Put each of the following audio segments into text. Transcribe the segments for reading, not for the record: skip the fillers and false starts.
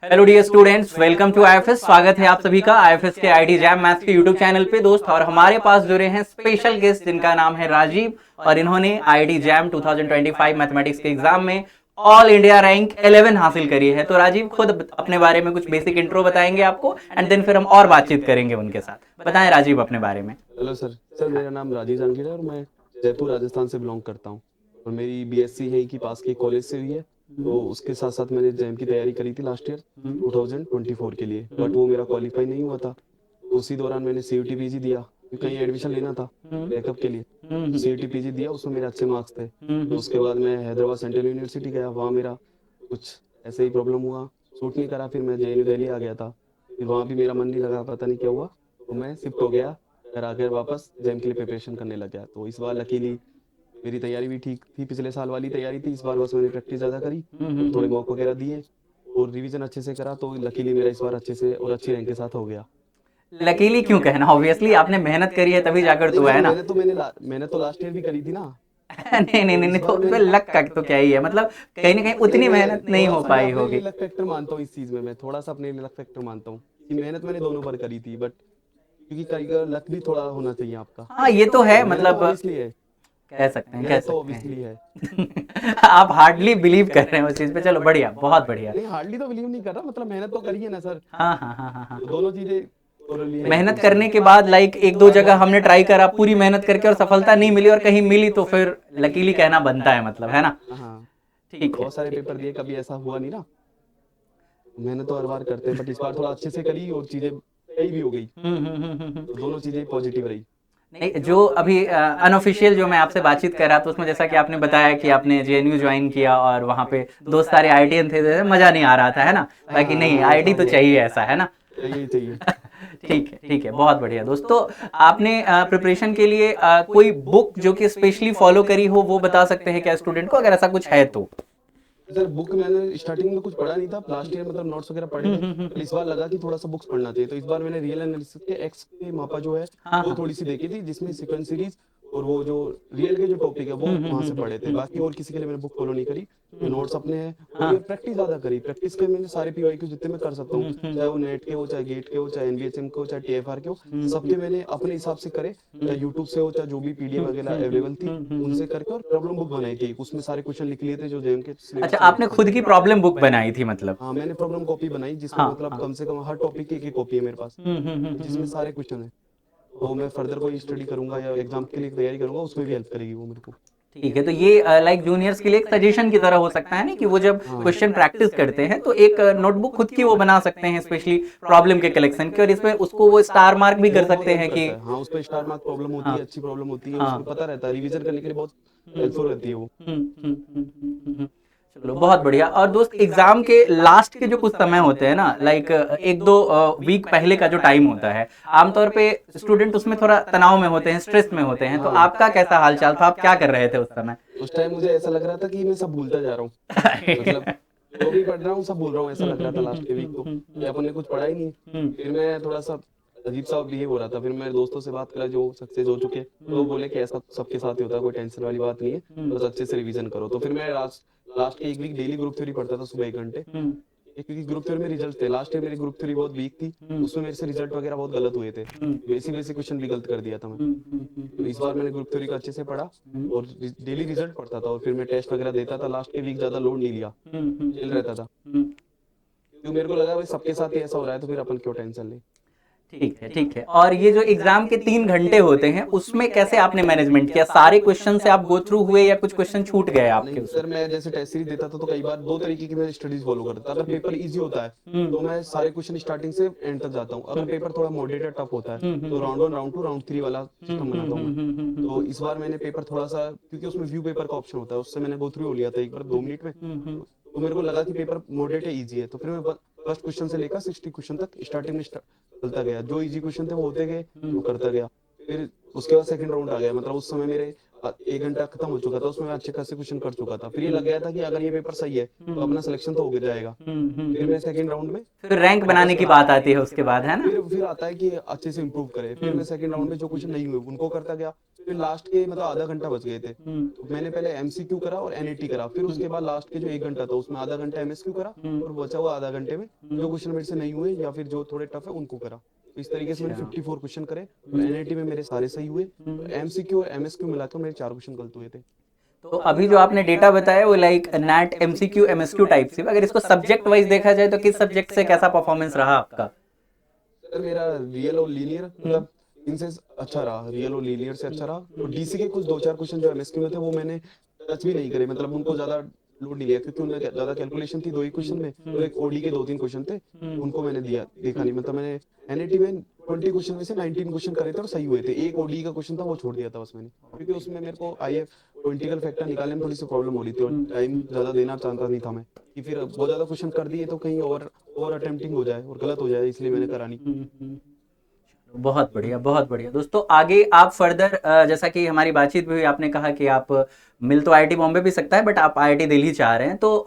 Hello dear students, welcome to IFS. स्वागत है आप सभी का आईएफएस के आईटी जैम मैथ्स के यूट्यूब चैनल पे दोस्त। और हमारे पास जुड़े हैं स्पेशल गेस्ट जिनका नाम है राजीव, और इन्होंने आईटी जैम 2025 मैथमेटिक्स के एग्जाम में ऑल इंडिया रैंक 11 हासिल करी है। तो राजीव खुद अपने बारे में कुछ बेसिक इंट्रो बताएंगे आपको, एंड देन फिर हम और बातचीत करेंगे उनके साथ। बताएं राजीव अपने बारे में। हेलो सर मेरा नाम राजीव जानगी है और मैं जयपुर राजस्थान से बिलोंग करता हूँ। और मेरी बीएससी है की पास के कॉलेज से हुई है। तो उसके साथ साथ मैंने जैम की तैयारी करी थी लास्ट ईयर 2024 के लिए, बट वो मेरा क्वालिफाई नहीं हुआ था। तो उसी दौरान मैंने सीयूटी पीजी दिया क्योंकि कहीं एडमिशन लेना था बैकअप के लिए। सीयूटी पीजी दिया, उसमें मेरे अच्छे मार्क्स थे। तो उसके बाद मैं हैदराबाद सेंट्रल यूनिवर्सिटी गया, वहाँ मेरा कुछ ऐसे ही प्रॉब्लम हुआ, सूट नहीं करा। फिर मैं जेएनयू दिल्ली आ गया था। फिर वहाँ भी मेरा मन नहीं लगा, पता नहीं क्या हुआ, तो मैं शिफ्ट हो गया घर आकर वापस जैम के लिए प्रिपरेशन करने लग गया। तो इस बार लकीली मेरी तैयारी भी ठीक थी, पिछले साल वाली तैयारी थी। इस बार बस मैंने प्रैक्टिस ज़्यादा करी और थोड़े मॉक वगैरह दिए और रिवीजन अच्छे से करा, तो लकीली मेरा इस बार अच्छे से और अच्छी रैंक के साथ हो गया। लकीली क्यों कहना, ऑब्वियसली आपने मेहनत करी है तभी जाकर नहीं, तो है ना। मैंने तो लास्ट ईयर भी करी थी ना। नहीं नहीं तो नहीं इस नहीं, तो बार मैंने लक का तो क्या ही है, मतलब कहीं ना कहीं नहीं, उतनी मैं मेहनत नहीं थोड़ा हो सा मैं पाई अपने लिए होगी। लक फैक्टर मानता हूँ इस चीज़ में। मैं थोड़ा सा अपने लिए लक फैक्टर मानता हूँ कि मेहनत मैंने दोनों बार करी थी, बट क्योंकि कई बार लक भी थोड़ा होना चाहिए आपका। हाँ ये तो है, तो मेहनत तो मतलब ऑब्वियसली है। कह सकते हैं, कह मेहनत तो सकते ऑब्वियसली है। हैं। आप हार्डली बिलीव कर रहे हैं उस चीज पे, चलो बढ़िया, बहुत बढ़िया। नहीं, हार्डली तो बिलीव नहीं कर रहा, मतलब मेहनत तो करी है ना सर। हाँ हाँ हाँ हाँ हाँ। तो दोनों चीजें ओरली है मेहनत मतलब करने उसमें। के बाद लाइक एक दो जगह हमने ट्राई करा पूरी मेहनत करके और सफलता नहीं मिली, और कहीं मिली तो फिर लकीली कहना बनता है, मतलब है ना। हाँ हाँ, ठीक है। बहुत सारे पेपर दिए, कभी ऐसा हुआ नहीं ना। मेहनत तो हर बार करते हैं, बट इस बार थोड़ा अच्छे से करी और चीजें सही भी हो गई। तो दोनों चीजें पॉजिटिव रही। नहीं, जो अभी अनऑफिशियल जो मैं आपसे बातचीत कर रहा था उसमें जैसा कि आपने बताया कि आपने जेएनयू ज्वाइन किया और वहाँ पे दोस्त सारे आईटीएन थे, तो मज़ा नहीं आ रहा था, है ना। बाकी नहीं, हाँ, ऐसा आईटी तो हुआ। चाहिए, ऐसा है ना। चाहिए चाहिए। ठीक है ठीक है, बहुत बढ़िया दोस्तों। आपने प्रिपरेशन के लिए कोई बुक जो कि स्पेशली फॉलो करी हो वो बता सकते हैं क्या स्टूडेंट को, अगर ऐसा कुछ है तो। सर बुक मैंने स्टार्टिंग में कुछ पढ़ा नहीं था, लास्ट ईयर मतलब नोट्स वगैरह पढ़े थे, पर इस बार लगा कि थोड़ा सा बुक्स पढ़ना चाहिए। तो इस बार मैंने रियल एनालिसिस के एक्स के मापा जो है हाँ वो हाँ। थोड़ी सी देखी थी, जिसमें सीक्वेंस सीरीज और वो जो रियल के जो टॉपिक है वो वहां से पढ़े थे। बाकी और किसी के लिए मैंने बुक फॉलो नहीं करी, जो नोट्स अपने हैं। और ये प्रैक्टिस ज्यादा करी, प्रैक्टिस के मैंने सारे पीवाईक्यू जितने मैं कर सकता हूँ, चाहे वो नेट के हो, चाहे गेट के हो, चाहे एनवीएचएम के हो, चाहे टीएफआर के हो, सबके मैंने अपने हिसाब से करे। चाहे यूट्यूब से हो, चाहे जो भी पीडीएफ वगैरह अवेलेबल थी उनसे करके, और प्रॉब्लम बुक बनाई थी। उसमें सारे क्वेश्चन लिख लिए थे जो जेएम के अच्छा, सिलेबस से आपने मैच खुद करते की थे। प्रॉब्लम बुक बनाई थी मतलब। हाँ, मैंने प्रॉब्लम कॉपी बनाई जिसमें हाँ मतलब हाँ। कम से कम हर टॉपिक की एक कॉपी है मेरे पास, जिसमें सारे क्वेश्चन है। तो मैं फर्दर कोई स्टडी करूंगा या एग्जाम के लिए तैयारी करूंगा, उसमें भी हेल्प करेगी वो मेरे को। ठीक है, तो ये लाइक जूनियर्स के लिए एक सजेशन की तरह हो सकता है ना, कि वो जब हाँ क्वेश्चन प्रैक्टिस करते हैं तो एक नोटबुक खुद की वो बना सकते हैं स्पेशली प्रॉब्लम के कलेक्शन की, और इसमें उसको वो स्टार मार्क भी कर वो बहुत सकते हेल्प हैं कि करता है। हाँ, उस पर स्टार मार्क प्रॉब्लम होती हाँ है, अच्छी प्रॉब्लम होती है, हाँ। उसमें पता रहता है, रिवीजन करने के लिए बहुत हेल्पफुल रहती है वो। चलो बहुत बढ़िया। और दोस्त, एग्जाम के लास्ट के जो कुछ समय होते हैं ना, लाइक एक दो वीक पहले का जो टाइम होता है, आमतौर पे स्टूडेंट उसमें थोड़ा तनाव में होते हैं, स्ट्रेस में होते हैं। तो हाँ, आपका कैसा हालचाल था, आप क्या कर रहे थे उस समय। उस टाइम मुझे ऐसा लग रहा था कि मैं सब भूलता जा रहा हूँ। मतलब जो भी पढ़ रहा हूँ सब भूल रहा हूँ, ऐसा लग रहा था लास्ट के वीक तो, कि अपन ने कुछ पढ़ा ही नहीं। फिर मैं थोड़ा सा अजीब सा बिहेव हो रहा था। फिर मेरे दोस्तों से बात करा जो सक्सेस हो चुके, तो वो बोले कि ऐसा सबके साथ ही होता है, कोई टेंशन वाली बात नहीं है, बस अच्छे से रिवीजन करो। तो फिर मैं लास्ट लास्ट के एक वीक डेली ग्रुप थ्योरी पढ़ता था सुबह 1 घंटे। क्योंकि ग्रुप थ्योरी में रिजल्ट थे, लास्ट ईयर मेरी ग्रुप थ्योरी बहुत वीक थी, उसमें मेरे से रिजल्ट वगैरह बहुत गलत हुए थे, बेसिक बेसिक क्वेश्चन भी गलत कर दिया था मैं। तो इस बार मैंने ग्रुप थ्योरी को अच्छे से पढ़ा और डेली रिजल्ट पढ़ता था, और फिर मैं टेस्ट वगैरह देता था। लास्ट के वीक ज्यादा लोड नहीं लिया, चिल रहता था, क्योंकि मेरे को लगा भाई सबके साथ ही ऐसा हो रहा है तो फिर अपन क्यों टेंशन ले। ठीक है ठीक है। और ये जो एग्जाम के 3 घंटे होते हैं उसमें कैसे आपने मैनेजमेंट किया, सारे क्वेश्चन से आप गो थ्रू हुए या कुछ क्वेश्चन छूट गए आपके नहीं उसमें। सर, मैं जैसे टेस्ट सीरीज देता था तो कई बार दो तरीके की मैं स्टडीज फॉलो करता था। अगर पेपर इजी होता है तो मैं सारे क्वेश्चन स्टार्टिंग से एंड तक जाता हूँ। अगर पेपर थोड़ा मॉडरेटेड टफ होता है तो राउंड 1, राउंड 2, राउंड 3 वाला सिस्टम बनाता हूँ मैं। तो इस बार मैंने पेपर थोड़ा सा, क्योंकि उसमें व्यू पेपर का ऑप्शन होता है, उससे मैंने गो थ्रू हो लिया था एक बार 2 मिनट में। तो मेरे को लगा कि पेपर मॉडरेट है, ईजी है, तो फिर मैं फर्स्ट क्वेश्चन से लेकर 60 क्वेश्चन तक स्टार्टिंग में चलता गया। जो इजी क्वेश्चन थे वो होते गए, वो करता गया। फिर उसके बाद सेकंड राउंड आ गया, मतलब उस समय मेरे 1 घंटा खत्म हो चुका था, उसमें मैं अच्छे खासे क्वेश्चन कर चुका था। फिर ये लग गया था कि अगर ये पेपर सही है तो अपना सिलेक्शन तो हो जाएगा। फिर मैं सेकंड राउंड में फिर रैंक वापस बनाने की करा। बात आती है उसके बाद, है ना। फिर आता है कि अच्छे से इम्प्रूव करे। फिर मैं सेकंड राउंड में जो क्वेश्चन नहीं हुए उनको करता गया, फिर लास्ट के मतलब आधा घंटा बच गए थे, तो मैंने पहले एमसीक्यू करा और एनईटी करा, फिर उसके बाद लास्ट के जो 1 घंटा था उसमें आधा घंटा एमएसक्यू करा, और बचा हुआ आधा घंटे में जो क्वेश्चन मेरे से नहीं हुए या फिर जो थोड़े टफ है उनको करा। तो इस तरीके से मैंने 54 क्वेश्चन करे, और एनईटी में मेरे सारे सही हुए, एमसीक्यू और एमएसक्यू मिलाकर मेरे 4 क्वेश्चन गलत हुए थे। तो अभी जो आपने डेटा बताया वो like net MCQ MSQ type से, अगर इसको सब्जेक्ट वाइज देखा जाए तो किस सब्जेक्ट से कैसा परफॉर्मेंस रहा आपका? सर मेरा रियल और लीनियर मतलब इनसे अच्छा रहा, रियल और लीनियर से अच्छा रहा, और डीसी के कुछ 2-4 क्वेश्चन जो एमएसक्यू में थे वो मैंने टच भी नहीं करे, मतलब उनको ज्यादा लोड नहीं लिया क्योंकि उनमें ज्यादा कैलकुलेशन थी 2 ही क्वेश्चन में, और एक ओडी के 2-3 क्वेश्चन थे उनको मैंने देखा नहीं, मतलब मैंने एनईटी में 20 क्वेश्चन में से 19 क्वेश्चन करे थे और सही हुए थे, एक ओडी का क्वेश्चन था वो छोड़ दिया था बस मैंने, क्योंकि उसमें मेरे को आईएफ पॉलिटिकल फैक्टर निकालने में थोड़ी सी प्रॉब्लम हो रही थी, और टाइम ज्यादा देना चाहता नहीं था मैं कि फिर बहुत ज्यादा क्वेश्चन कर दिए तो कहीं और अटेम्प्टिंग हो जाए और गलत हो जाए, इसलिए मैंने करा नहीं। बहुत बढ़िया, बहुत बढ़िया। दोस्तों आगे आप फर्दर जैसा कि हमारी बातचीत भी हुई, आपने कहा कि आप मिल तो आईआईटी बॉम्बे भी सकता है बट आप आईआईटी दिल्ली चाह रहे हैं, तो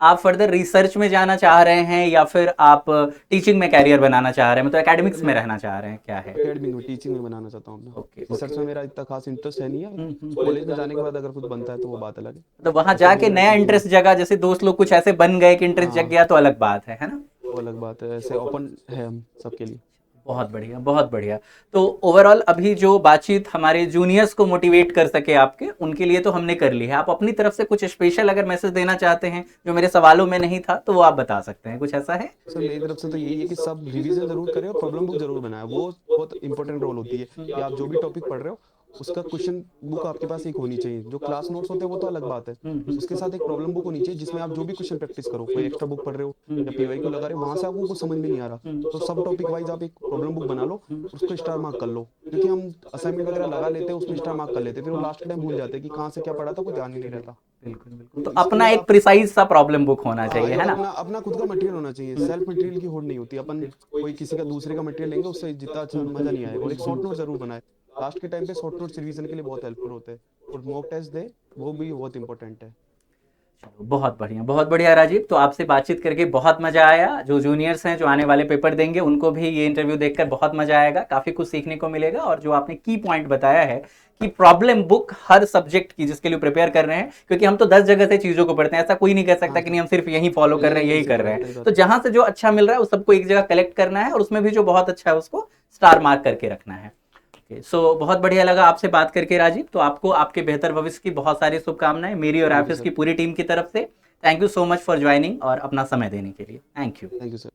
आप फर्दर रिसर्च में जाना चाह रहे हैं या फिर आप टीचिंग में कैरियर बनाना चाह रहे हैं, मतलब एकेडमिक्स में रहना चाह रहे हैं, क्या है? एकेडमिक में टीचिंग में बनाना चाहता हूँ। ओके, रिसर्च में मेरा इतना खास इंटरेस्ट है नहीं है, कॉलेज में जाने के बाद अगर कुछ बनता है तो वो बात अलग है। तो वहां जाके नया इंटरेस्ट जगा, जैसे दोस्त लोग कुछ ऐसे बन गए कि इंटरेस्ट जग गया तो अलग बात है ना? वो अलग बात है, ऐसे ओपन है हम सबके लिए। बहुत बढ़िया, बहुत बढ़िया। तो ओवरऑल अभी जो बातचीत हमारे जूनियर्स को मोटिवेट कर सके आपके, उनके लिए तो हमने कर ली है। आप अपनी तरफ से कुछ स्पेशल अगर मैसेज देना चाहते हैं जो मेरे सवालों में नहीं था तो वो आप बता सकते हैं, कुछ ऐसा है? सर मेरी तरफ से तो यही है कि सब रिवीजन जरूर करें और प्रॉब्लम बुक जरूर बनाएं, वो बहुत इंपॉर्टेंट रोल होती है कि आप जो भी टॉपिक पढ़ रहे हो उसका क्वेश्चन बुक आपके पास एक होनी चाहिए। जो क्लास नोट्स होते हैं वो तो अलग बात है, उसके साथ एक प्रॉब्लम बुक होनी चाहिए जिसमें आप जो भी क्वेश्चन प्रैक्टिस करो, कोई एक्स्ट्रा बुक पढ़ रहे हो या पीवाईक्यू लगा रहे हो, वहां से आपको कुछ समझ में नहीं आ रहा तो सब टॉपिक वाइज आप एक प्रॉब्लम बुक बना लो, उसको स्टार मार्क कर लो, क्योंकि हम असाइनमेंट वगैरह लगा लेते हैं उसमें स्टार मार्क कर लेते हैं, फिर वो लास्ट टाइम भूल जाते हैं कि कहाँ से क्या पढ़ा था, कुछ ध्यान ही नहीं रहता। बिल्कुल बिल्कुल। तो अपना एक प्रिसाइज सा प्रॉब्लम बुक होना चाहिए, है ना? अपना खुद का मटेरियल होना चाहिए, सेल्फ मटेरियल की होड़ नहीं होती, अपन कोई किसी का दूसरे का मटेरियल लेंगे उससे जितना अच्छा मजा नहीं आएगा। और एक शॉर्ट नोट जरूर बनाए, लास्ट के टाइम पे शॉर्ट नोट्स रिवीजन के लिए बहुत हेल्पफुल होते हैं, और मॉक टेस्ट दे वो भी बहुत इंपॉर्टेंट है। बहुत बढ़िया, बहुत बढ़िया राजीव। तो आपसे बातचीत करके बहुत मजा आया। जो जूनियर्स हैं जो आने वाले पेपर देंगे उनको भी ये इंटरव्यू देखकर बहुत मजा आएगा, काफी कुछ सीखने को मिलेगा। और जो आपने की पॉइंट बताया है कि प्रॉब्लम बुक हर सब्जेक्ट की जिसके लिए प्रिपेयर कर रहे हैं, क्योंकि हम तो 10 जगह से चीजों को पढ़ते हैं, ऐसा कोई नहीं कह सकता कि नहीं हम सिर्फ यही फॉलो कर रहे हैं, यही कर रहे हैं। तो जहां से जो अच्छा मिल रहा है उस सबको एक जगह कलेक्ट करना है और उसमें भी जो बहुत अच्छा है उसको स्टार मार्क करके रखना है। सो बहुत बढ़िया लगा आपसे बात करके राजीव। तो आपको आपके बेहतर भविष्य की बहुत सारी शुभकामनाएं मेरी और आईएफएस की पूरी टीम की तरफ से। Thank you so much for joining और अपना समय देने के लिए। Thank you. Thank you sir.